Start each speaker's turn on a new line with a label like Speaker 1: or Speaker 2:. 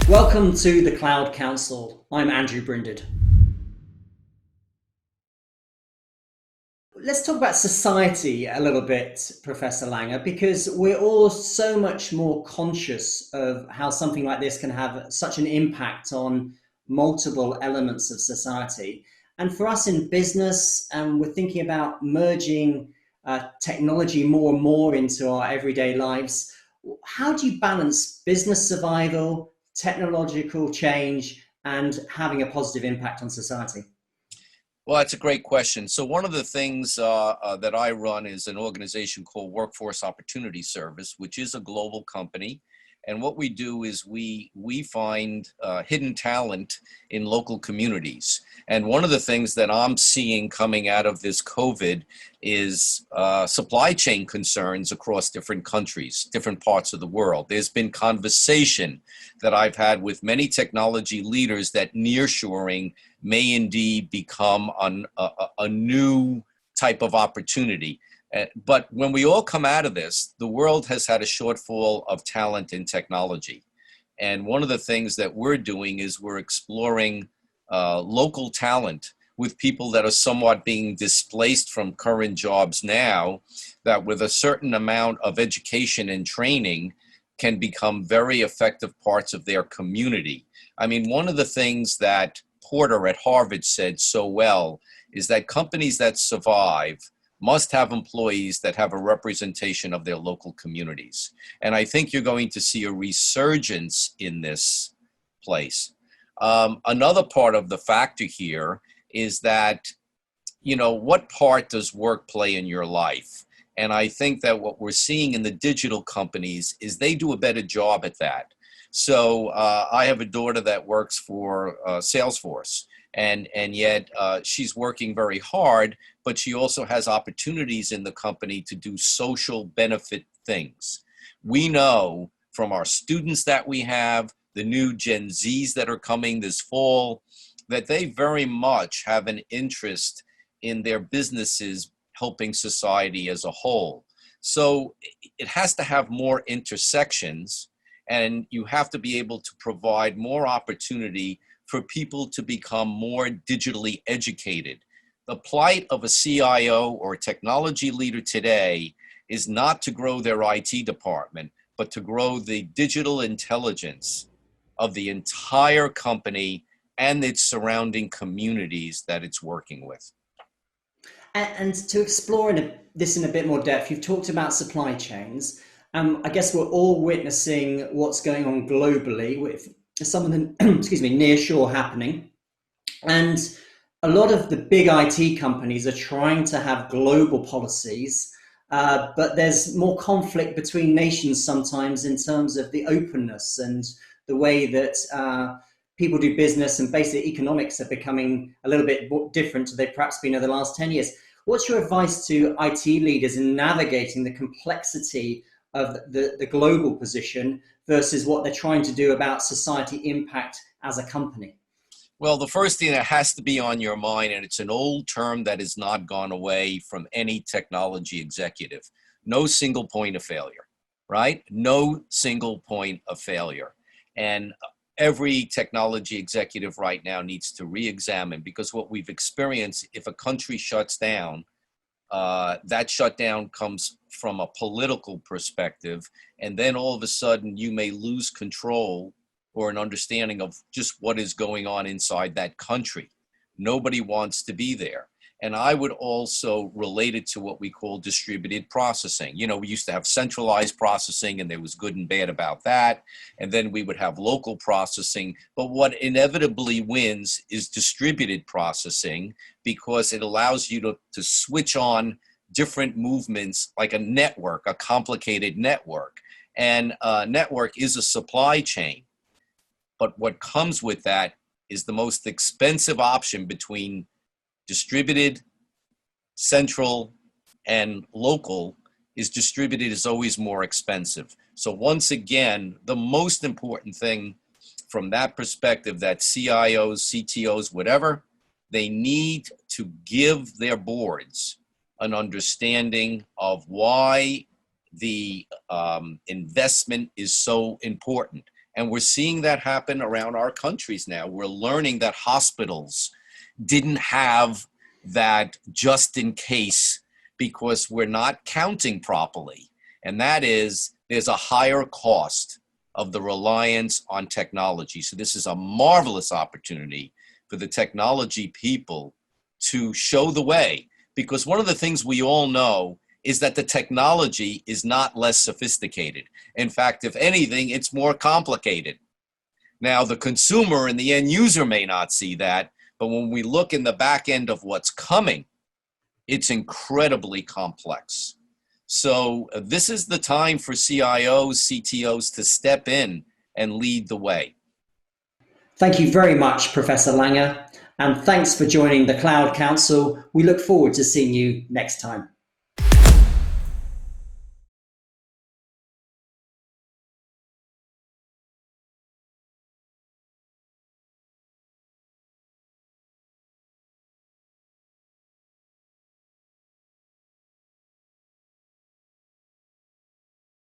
Speaker 1: Welcome to the Cloud Council. I'm Andrew Brinded. Let's talk about society a little bit, Professor Langer, because we're all so much more conscious of how something like this can have such an impact on multiple elements of society. And for us in business, we're thinking about merging technology more and more into our everyday lives. How do you balance business survival, technological change, and having a positive impact on society?
Speaker 2: Well, that's a great question. So one of the things that I run is an organization called Workforce Opportunity Service, which is a global company. And what we do is we find hidden talent in local communities. And one of the things that I'm seeing coming out of this COVID is supply chain concerns across different countries, different parts of the world. There's been conversation that I've had with many technology leaders that nearshoring may indeed become a new type of opportunity. But when we all come out of this, the world has had a shortfall of talent in technology. And one of the things that we're doing is we're exploring local talent with people that are somewhat being displaced from current jobs now, that with a certain amount of education and training can become very effective parts of their community. I mean, one of the things that Porter at Harvard said so well is that companies that survive must have employees that have a representation of their local communities. And I think you're going to see a resurgence in this place. Another part of the factor here is that, what part does work play in your life? And I think that what we're seeing in the digital companies is they do a better job at that. So I have a daughter that works for Salesforce, and yet she's working very hard, but she also has opportunities in the company to do social benefit things. We know from our students that we have, the new Gen Zs that are coming this fall, that they very much have an interest in their businesses helping society as a whole. So it has to have more intersections, and you have to be able to provide more opportunity for people to become more digitally educated. The plight of a CIO or technology leader today is not to grow their IT department, but to grow the digital intelligence of the entire company and its surrounding communities that it's working with.
Speaker 1: And to explore this in a bit more depth, you've talked about supply chains. I guess we're all witnessing what's going on globally with some of the, excuse me, nearshore happening. And a lot of the big IT companies are trying to have global policies, but there's more conflict between nations sometimes in terms of the openness and the way that people do business, and basic economics are becoming a little bit different to they've perhaps been over the last 10 years. What's your advice to IT leaders in navigating the complexity of the global position versus what they're trying to do about society impact as a company?
Speaker 2: Well, the first thing that has to be on your mind, and it's an old term that has not gone away from any technology executive: no single point of failure, right? No single point of failure. And every technology executive right now needs to re-examine, because what we've experienced, if a country shuts down, that shutdown comes from a political perspective, and then all of a sudden you may lose control or an understanding of just what is going on inside that country. Nobody wants to be there. And I would also relate it to what we call distributed processing. We used to have centralized processing, and there was good and bad about that. And then we would have local processing. But what inevitably wins is distributed processing, because it allows you to switch on different movements, like a network, a complicated network. And a network is a supply chain. But what comes with that is the most expensive option between distributed, central, and local. Is distributed is always more expensive. So once again, the most important thing from that perspective, that CIOs, CTOs, whatever, they need to give their boards an understanding of why the investment is so important. And we're seeing that happen around our countries now. We're learning that hospitals didn't have that just in case because we're not counting properly. And that is, there's a higher cost of the reliance on technology. So this is a marvelous opportunity for the technology people to show the way. Because one of the things we all know is that the technology is not less sophisticated. In fact, if anything, it's more complicated. Now, the consumer and the end user may not see that, but when we look in the back end of what's coming, it's incredibly complex. So this is the time for CIOs, CTOs to step in and lead the way.
Speaker 1: Thank you very much, Professor Langer, and thanks for joining the Cloud Council. We look forward to seeing you next time.